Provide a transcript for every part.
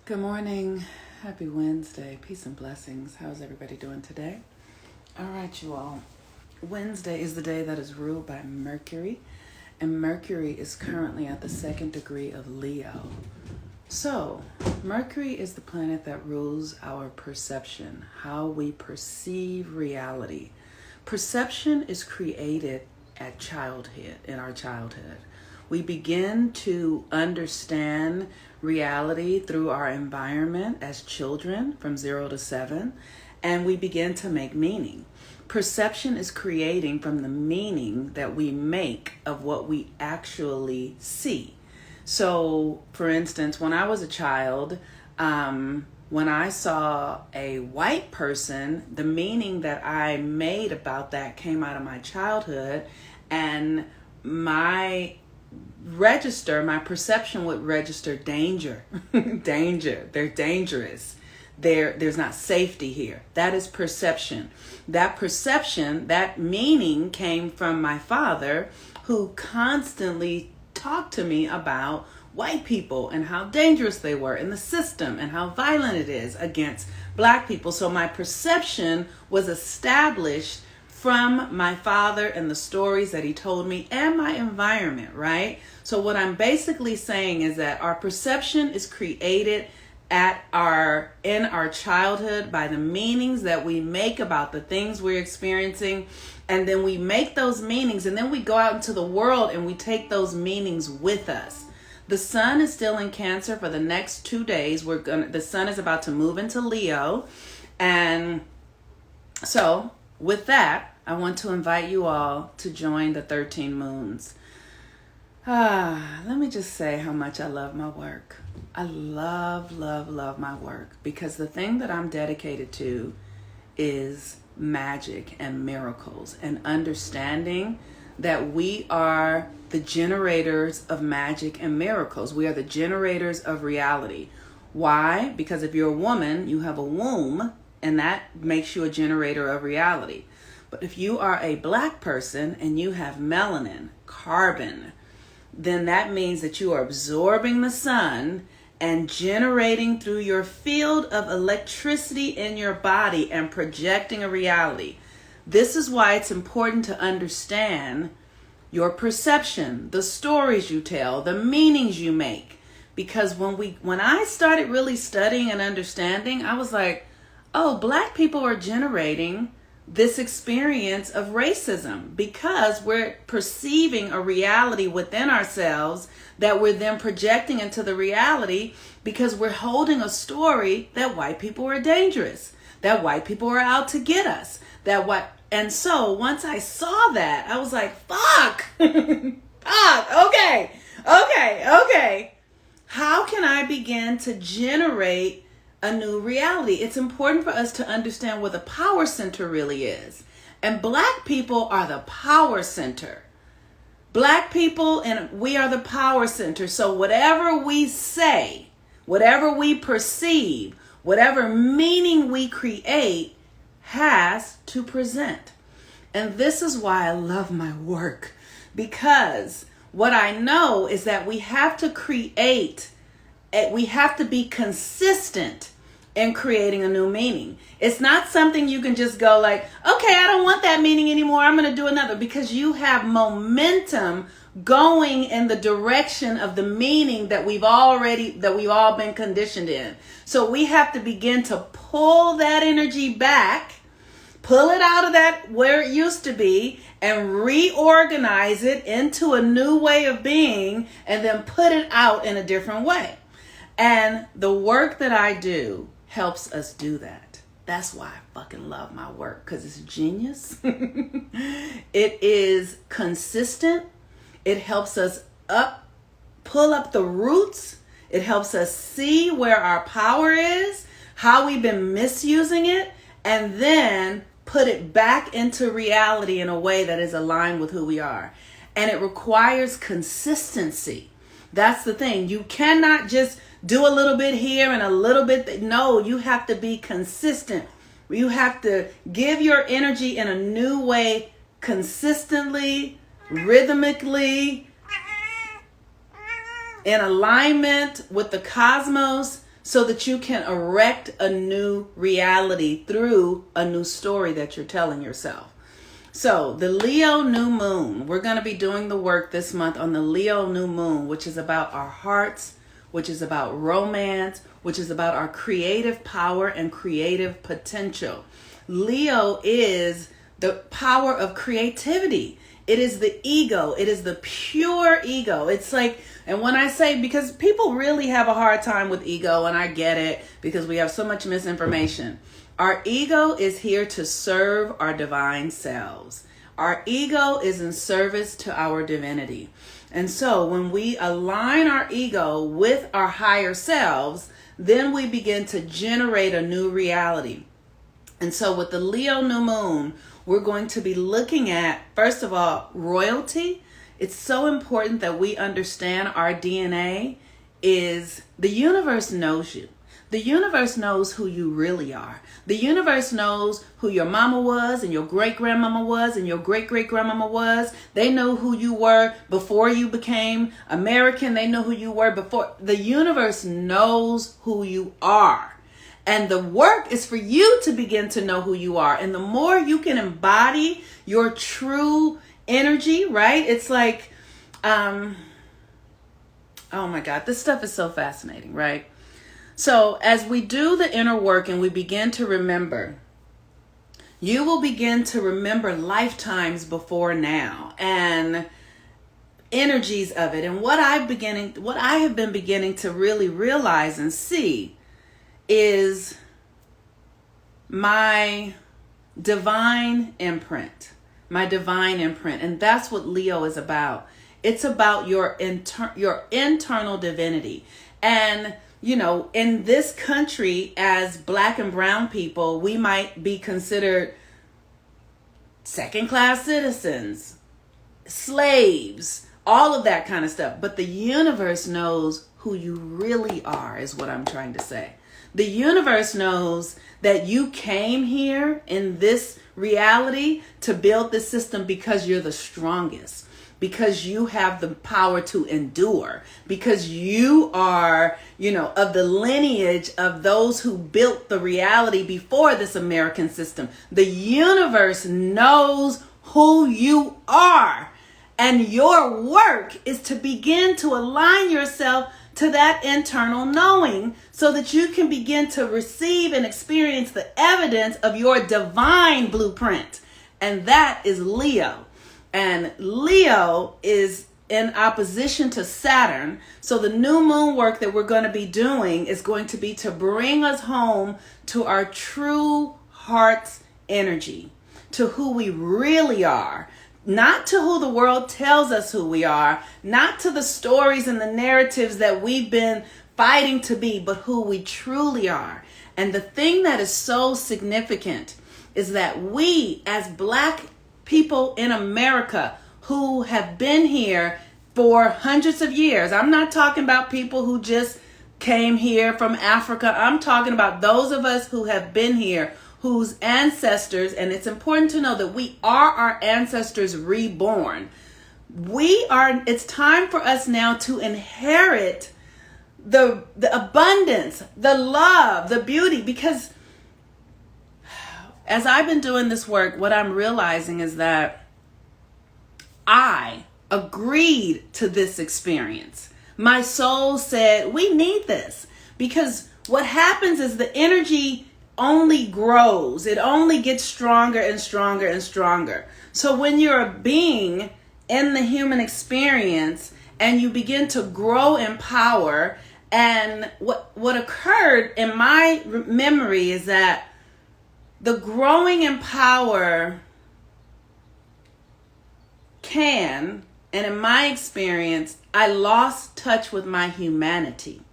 Good morning. Happy Wednesday. Peace and blessings. How's everybody doing today? All right, you all. Wednesday is the day that is ruled by Mercury, and Mercury is currently at the 2nd degree of Leo. So, Mercury is the planet that rules our perception, how we perceive reality. Perception is created at childhood, in our childhood. We begin to understand reality through our environment as children from 0 to 7, and we begin to make meaning. Perception is creating from the meaning that we make of what we actually see. So, for instance, when I was a child, when I saw a white person, the meaning that I made about that came out of my childhood, and my perception would register danger. Danger. They're dangerous. There's not safety here. That is perception. That perception, that meaning came from my father, who constantly talked to me about white people and how dangerous they were in the system and how violent it is against black people. So my perception was established from my father and the stories that he told me and my environment, right? So what I'm basically saying is that our perception is created in our childhood by the meanings that we make about the things we're experiencing. And then we make those meanings, and then we go out into the world and we take those meanings with us. The sun is still in Cancer for the next 2 days. The sun is about to move into Leo. And so with that, I want to invite you all to join the 13 moons. Let me just say how much I love my work. I love my work, because the thing that I'm dedicated to is magic and miracles and understanding that we are the generators of magic and miracles. We are the generators of reality. Why? Because if you're a woman, you have a womb, and that makes you a generator of reality. But if you are a black person and you have melanin, carbon, then that means that you are absorbing the sun and generating through your field of electricity in your body and projecting a reality. This is why it's important to understand your perception, the stories you tell, the meanings you make. Because when I started really studying and understanding, I was like, oh, black people are generating this experience of racism because we're perceiving a reality within ourselves that we're then projecting into the reality, because we're holding a story that white people are dangerous, that white people are out to get us, and so once I saw that, I was like, fuck, okay. How can I begin to generate a new reality? It's important for us to understand where the power center really is. And black people are the power center. Black people, and we are the power center. So whatever we say, whatever we perceive, whatever meaning we create has to present. And this is why I love my work, because what I know is that we have to be consistent in creating a new meaning. It's not something you can just go like, okay, I don't want that meaning anymore, I'm going to do another, because you have momentum going in the direction of the meaning that we've all been conditioned in. So we have to begin to pull that energy back, pull it out of that where it used to be, and reorganize it into a new way of being, and then put it out in a different way. And the work that I do helps us do that. That's why I fucking love my work, because it's genius. It is consistent. It helps us pull up the roots. It helps us see where our power is, how we've been misusing it, and then put it back into reality in a way that is aligned with who we are. And it requires consistency. That's the thing. You cannot just do a little bit here and a little bit. No, you have to be consistent. You have to give your energy in a new way, consistently, rhythmically, in alignment with the cosmos, so that you can erect a new reality through a new story that you're telling yourself. So the Leo new moon, we're going to be doing the work this month on the Leo new moon, which is about our hearts, which is about romance, which is about our creative power and creative potential. Leo is the power of creativity. It is the ego. It is the pure ego. It's like, and when I say, because people really have a hard time with ego, and I get it because we have so much misinformation. Our ego is here to serve our divine selves. Our ego is in service to our divinity. And so when we align our ego with our higher selves, then we begin to generate a new reality. And so with the Leo new moon, we're going to be looking at, first of all, royalty. It's so important that we understand our DNA is the universe knows you. The universe knows who you really are. The universe knows who your mama was and your great-grandmama was and your great-great-grandmama was. They know who you were before you became American. They know who you were before. The universe knows who you are. And the work is for you to begin to know who you are. And the more you can embody your true energy, right? It's like, oh my God, this stuff is so fascinating, right? So as we do the inner work and we begin to remember, you will begin to remember lifetimes before now and energies of it. And what I have been beginning to really realize and see is my divine imprint. And that's what Leo is about. It's about your internal divinity. And you know, in this country, as Black and brown people, we might be considered second-class citizens, slaves, all of that kind of stuff. But the universe knows who you really are, is what I'm trying to say. The universe knows that you came here in this reality to build this system because you're the strongest, because you have the power to endure, because you are, you know, of the lineage of those who built the reality before this American system. The universe knows who you are. And your work is to begin to align yourself to that internal knowing so that you can begin to receive and experience the evidence of your divine blueprint. And that is Leo. And Leo is in opposition to Saturn. So the new moon work that we're going to be doing is going to be to bring us home to our true heart's energy, to who we really are. Not to who the world tells us who we are, not to the stories and the narratives that we've been fighting to be, but who we truly are. And the thing that is so significant is that we, as Black people in America who have been here for hundreds of years, I'm not talking about people who just came here from Africa. I'm talking about those of us who have been here, whose ancestors, and it's important to know that we are our ancestors reborn. It's time for us now to inherit the abundance, the love, the beauty, because as I've been doing this work, what I'm realizing is that I agreed to this experience. My soul said, we need this, because what happens is the energy only grows. It only gets stronger and stronger and stronger. So when you're a being in the human experience and you begin to grow in power, and what occurred in my memory is that the growing in power and in my experience, I lost touch with my humanity.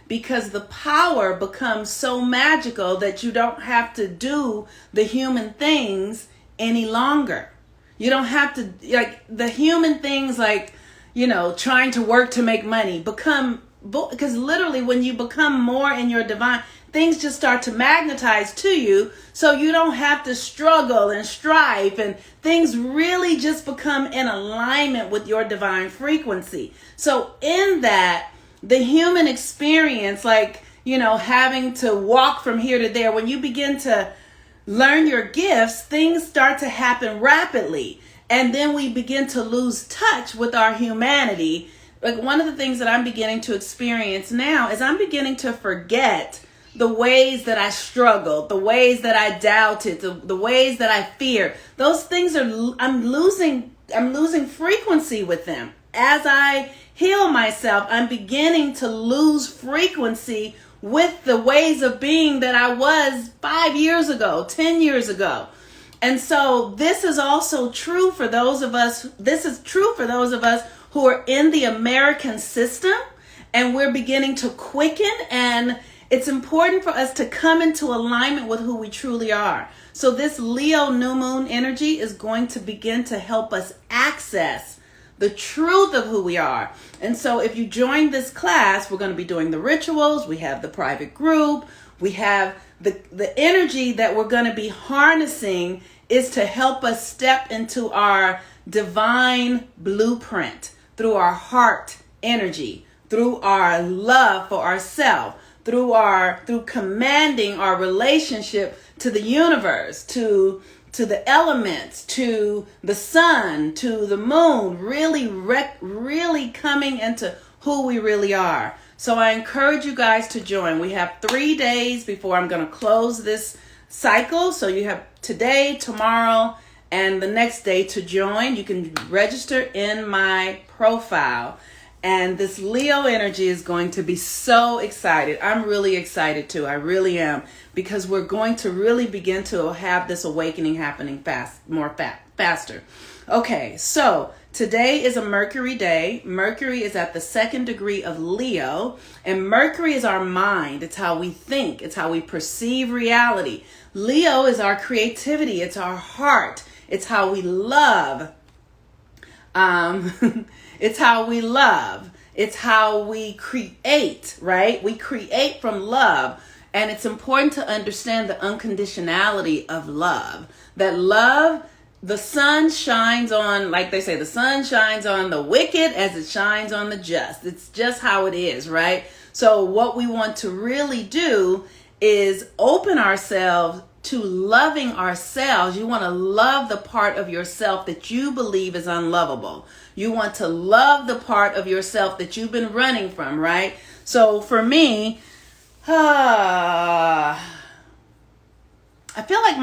Because the power becomes so magical that you don't have to do the human things any longer. You don't have to, like, the human things, like, you know, trying to work to make money because literally when you become more in your divine, things just start to magnetize to you. So you don't have to struggle and strive, and things really just become in alignment with your divine frequency. So in that, the human experience, like, having to walk from here to there. When you begin to learn your gifts, things start to happen rapidly. And then we begin to lose touch with our humanity. Like, one of the things that I'm beginning to experience now is I'm beginning to forget the ways that I struggled, the ways that I doubted, the ways that I feared. Those things I'm losing frequency with them. As I heal myself, I'm beginning to lose frequency with the ways of being that I was 5 years ago, 10 years ago. And so this is also true for those of us. This is true for those of us who are in the American system, and we're beginning to quicken, and it's important for us to come into alignment with who we truly are. So this Leo new moon energy is going to begin to help us access the truth of who we are. And so if you join this class, we're going to be doing the rituals. We have the private group. We have the energy that we're going to be harnessing is to help us step into our divine blueprint through our heart energy, through our love for ourselves, through commanding our relationship to the universe, to the elements, to the sun, to the moon, really coming into who we really are. So I encourage you guys to join. We have 3 days before I'm going to close this cycle. So you have today, tomorrow, and the next day to join. You can register in my profile. And this Leo energy is going to be so excited. I'm really excited too. I really am. Because we're going to really begin to have this awakening happening faster. Okay, so today is a Mercury day. Mercury is at the 2nd degree of Leo. And Mercury is our mind. It's how we think. It's how we perceive reality. Leo is our creativity. It's our heart. It's how we love. It's how we love. It's how we create, right? We create from love. And it's important to understand the unconditionality of love. That love, the sun shines on, like they say, the sun shines on the wicked as it shines on the just. It's just how it is, right? So what we want to really do is open ourselves to loving ourselves. You want to love the part of yourself that you believe is unlovable. You want to love the part of yourself that you've been running from, right? So for me, I feel like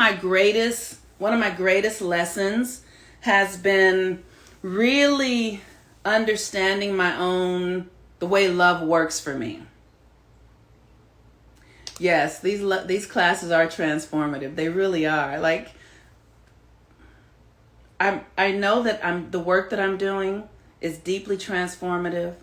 one of my greatest lessons has been really understanding the way love works for me. Yes, these classes are transformative. They really are. Like, I know that the work that I'm doing is deeply transformative.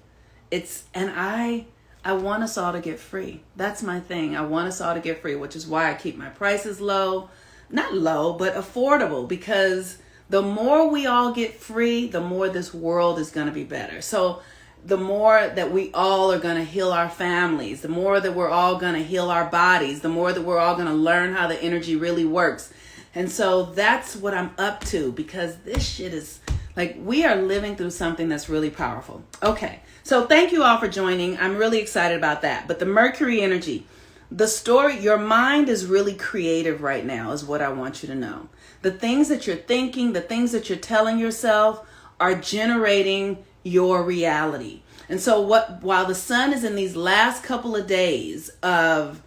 I want us all to get free. That's my thing. I want us all to get free, which is why I keep my prices low. Not low, but affordable, because the more we all get free, the more this world is going to be better. So the more that we all are going to heal our families, the more that we're all going to heal our bodies, the more that we're all going to learn how the energy really works. And so that's what I'm up to, because this shit is like, we are living through something that's really powerful. Okay. So thank you all for joining. I'm really excited about that. But the Mercury energy, the story, your mind is really creative right now is what I want you to know. The things that you're thinking, the things that you're telling yourself are generating your reality. And so while the sun is in these last couple of days of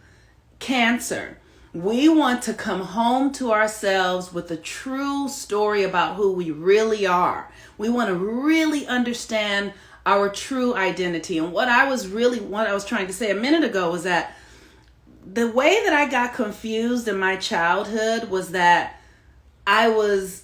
Cancer, we want to come home to ourselves with a true story about who we really are. We want to really understand our true identity. And what I was trying to say a minute ago was that the way that I got confused in my childhood was that I was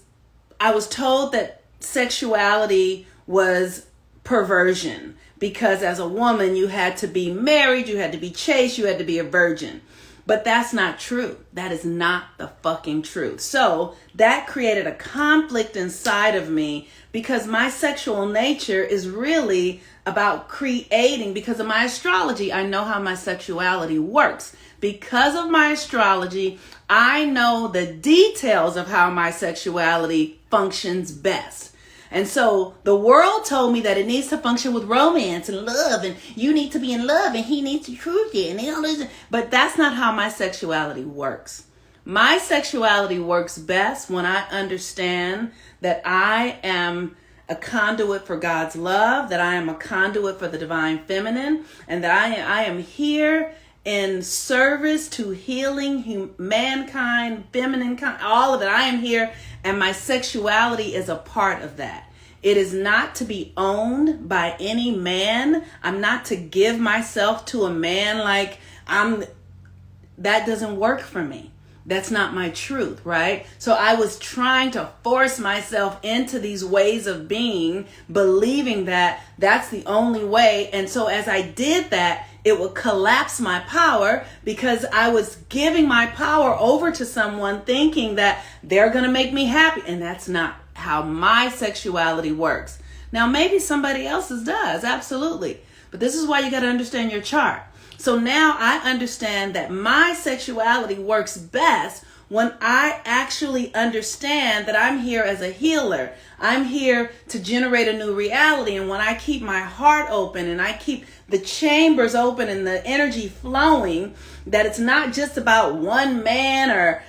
told that sexuality was perversion, because as a woman you had to be married, you had to be chaste, you had to be a virgin. But that's not true. That is not the fucking truth. So that created a conflict inside of me, because my sexual nature is really about creating. Because of my astrology, I know how my sexuality works. Because of my astrology, I know the details of how my sexuality functions best. And so the world told me that it needs to function with romance and love, and you need to be in love, and he needs to prove it, and all this. But that's not how my sexuality works. My sexuality works best when I understand that I am a conduit for God's love, that I am a conduit for the divine feminine, and that I am here in service to healing mankind, feminine kind, all of it. I am here, and my sexuality is a part of that. It is not to be owned by any man. I'm not to give myself to a man like that doesn't work for me. That's not my truth, right? So I was trying to force myself into these ways of being, believing that that's the only way. And so as I did that, it would collapse my power because I was giving my power over to someone thinking that they're going to make me happy. And that's not how my sexuality works. Now, maybe somebody else's does, absolutely. But this is why you got to understand your chart. So now I understand that my sexuality works best when I actually understand that I'm here as a healer. I'm here to generate a new reality. And when I keep my heart open and I keep the chambers open and the energy flowing, that it's not just about one man or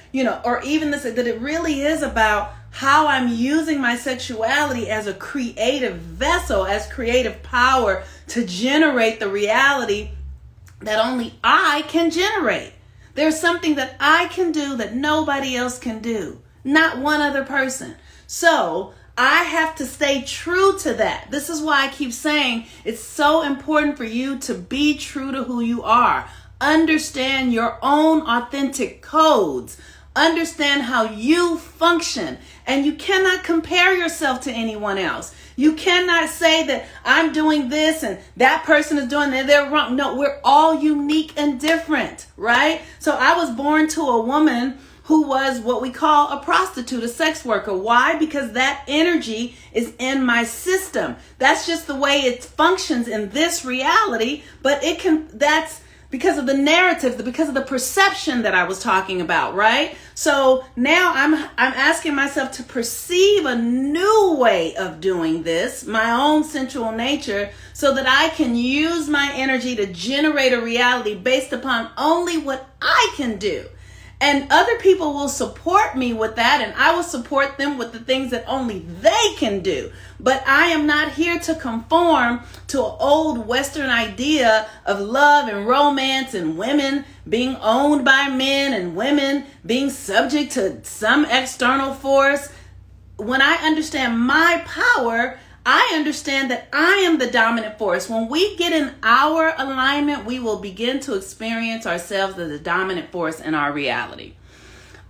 even this, that it really is about how I'm using my sexuality as a creative vessel, as creative power to generate the reality that only I can generate. There's something that I can do that nobody else can do, not one other person. So I have to stay true to that. This is why I keep saying it's so important for you to be true to who you are. Understand your own authentic codes. Understand how you function. And you cannot compare yourself to anyone else. You cannot say that I'm doing this and that person is doing that, they're wrong. No, we're all unique and different, right? So I was born to a woman who was what we call a prostitute, a sex worker. Why? Because that energy is in my system. That's just the way it functions in this reality, but that's because of the narrative, because of the perception that I was talking about, right? So now I'm asking myself to perceive a new way of doing this, my own sensual nature, so that I can use my energy to generate a reality based upon only what I can do. And other people will support me with that, and I will support them with the things that only they can do. But I am not here to conform to an old Western idea of love and romance and women being owned by men and women being subject to some external force. When I understand my power, I understand that I am the dominant force. When we get in our alignment, we will begin to experience ourselves as the dominant force in our reality.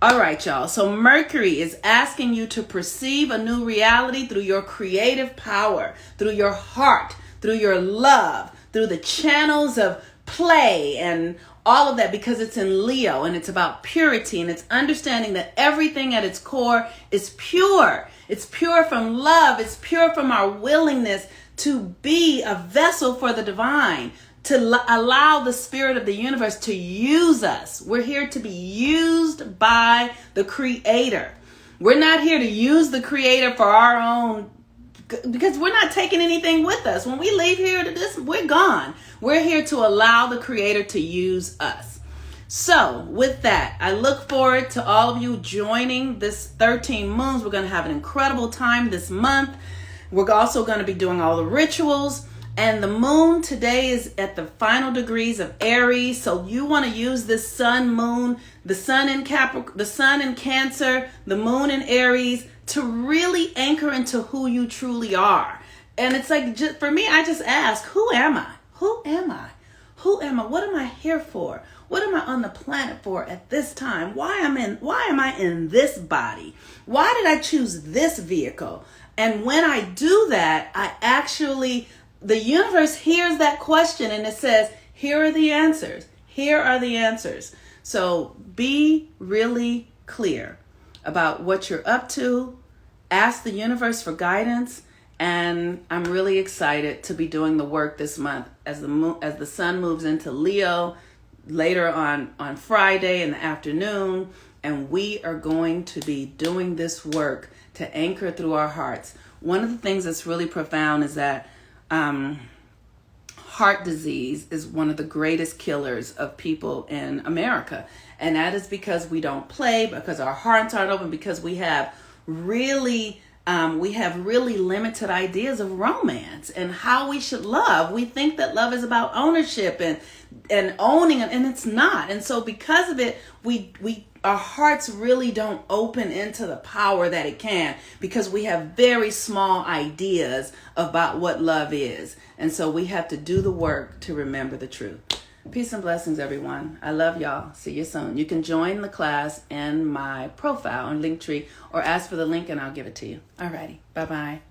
All right, y'all. So Mercury is asking you to perceive a new reality through your creative power, through your heart, through your love, through the channels of play and all of that, because it's in Leo and it's about purity and it's understanding that everything at its core is pure. It's pure from love. It's pure from our willingness to be a vessel for the divine, to allow the spirit of the universe to use us. We're here to be used by the creator. We're not here to use the creator for our own, because we're not taking anything with us. When we leave here to this, we're gone. We're here to allow the creator to use us. So with that, I look forward to all of you joining this 13 moons. We're going to have an incredible time this month. We're also going to be doing all the rituals. And the moon today is at the final degrees of Aries. So you want to use this sun, moon, the sun in Cancer, the moon in Aries, to really anchor into who you truly are. And it's like, for me, I just ask, who am I? Who am I? Who am I? What am I here for? What am I on the planet for at this time? Why am I in this body? Why did I choose this vehicle? And when I do that, the universe hears that question and it says, here are the answers. Here are the answers. So be really clear about what you're up to. Ask the universe for guidance. And I'm really excited to be doing the work this month as the sun moves into Leo later on Friday in the afternoon. And we are going to be doing this work to anchor through our hearts. one of the things that's really profound is that heart disease is one of the greatest killers of people in America. And that is because we don't play, because our hearts aren't open, because we have really limited ideas of romance and how we should love. We think that love is about ownership and owning it, and it's not. And so because of it, our hearts really don't open into the power that it can, because we have very small ideas about what love is. And so we have to do the work to remember the truth. Peace and blessings, everyone. I love y'all. See you soon. You can join the class in my profile on Linktree, or ask for the link and I'll give it to you. Alrighty. Bye-bye.